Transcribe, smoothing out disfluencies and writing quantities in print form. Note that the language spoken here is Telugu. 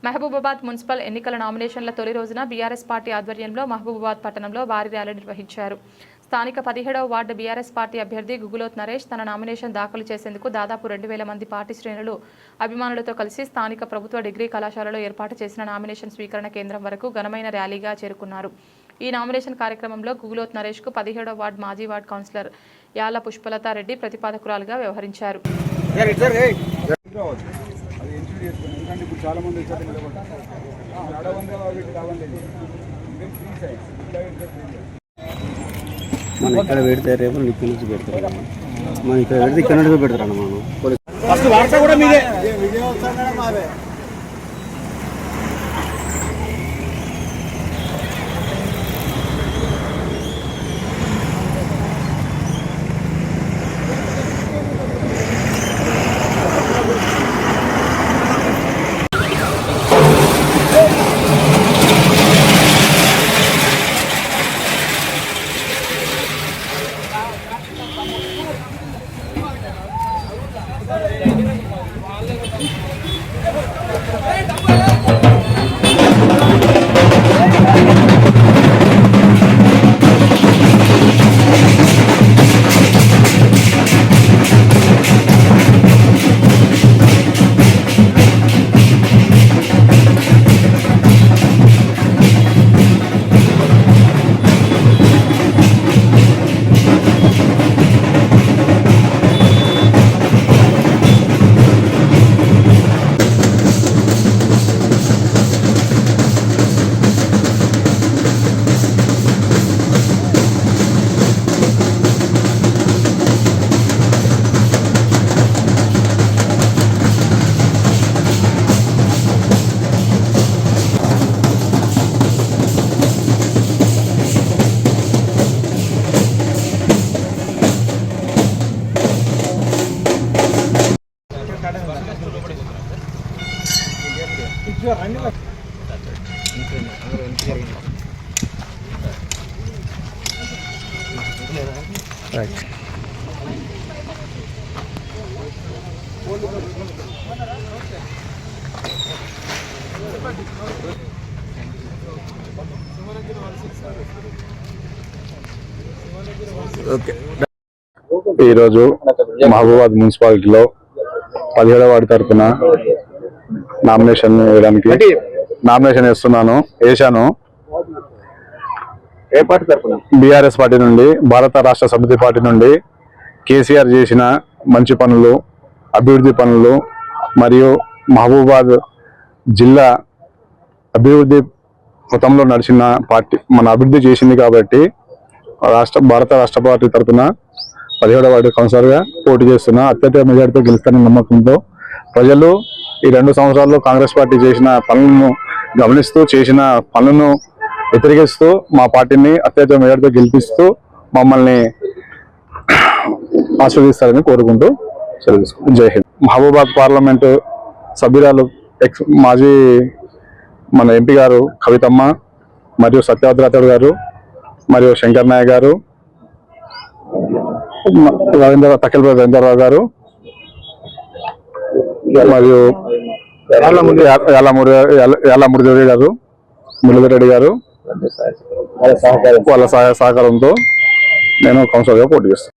మహబూబాబాద్ మున్సిపల్ ఎన్నికల నామినేషన్ల తొలి రోజున బీఆర్ఎస్ పార్టీ ఆధ్వర్యంలో మహబూబాబాద్ పట్టణంలో భారీ ర్యాలీ నిర్వహించారు. స్థానిక 17వ వార్డు బీఆర్ఎస్ పార్టీ అభ్యర్థి గుగులోత్ నరేష్ తన నామినేషన్ దాఖలు చేసేందుకు దాదాపు 2000 మంది పార్టీ శ్రేణులు అభిమానులతో కలిసి స్థానిక ప్రభుత్వ డిగ్రీ కళాశాలలో ఏర్పాటు చేసిన నామినేషన్ స్వీకరణ కేంద్రం వరకు ఘనమైన ర్యాలీగా చేరుకున్నారు. ఈ నామినేషన్ కార్యక్రమంలో గుగులోత్ నరేష్ కు 17వ వార్డు మాజీ వార్డు కౌన్సిలర్ యాల పుష్పలతా రెడ్డి ప్రతిపాదకురాలుగా వ్యవహరించారు. మన ఇక్కడ పెడితే రేపు ఇక్కడ నుంచి పెడతారు. మన ఇక్కడ పెడితే ఇక్కడ నుంచి పెడతారు. మనం ఈరోజు మహబూబాబాద్ మున్సిపాలిటీలో 17వ వార్డు తరఫున నామినేషన్ వేశాను. ఏ పార్టీ తరఫున? బీఆర్ఎస్ పార్టీ నుండి, భారత రాష్ట్ర సమితి పార్టీ నుండి కేసీఆర్ చేసిన మంచి పనులు, అభివృద్ధి పనులు మరియు మహబూబాబాద్ జిల్లా అభివృద్ధి పథంలో నడిచిన పార్టీ మన అభివృద్ధి చేసింది కాబట్టి భారత రాష్ట్ర పార్టీ తరఫున 17వ వార్డు కౌన్సిలర్గా పోటీ చేస్తున్నా. అత్యధిక మెజార్టీతో గెలుస్తానన్న నమ్మకంతో ప్రజలు ఈ 2 సంవత్సరాల్లో కాంగ్రెస్ పార్టీ చేసిన పనులను గమనిస్తూ, చేసిన పనులను వ్యతిరేకిస్తూ మా పార్టీని అత్యధిక మెజార్టీతో గెలిపిస్తూ మమ్మల్ని ఆశీర్వదిస్తారని కోరుకుంటూ సెలవు తీసుకుంటాం. జై హింద్. మహబూబాబాద్ పార్లమెంటు సభ్యురాలు మాజీ మన ఎంపీ గారు కవితమ్మ మరియు సత్యవతి గారు మరియు శంకర్ నాయక్ గారు, తక్కెలపల్లి రవీంద్రరావు గారు మరియు యాలమూర్తి గారు, మురళీరెడ్డి గారు వాళ్ళ సహకారంతో నేను కౌన్సిలర్గా పోటీ చేస్తాను.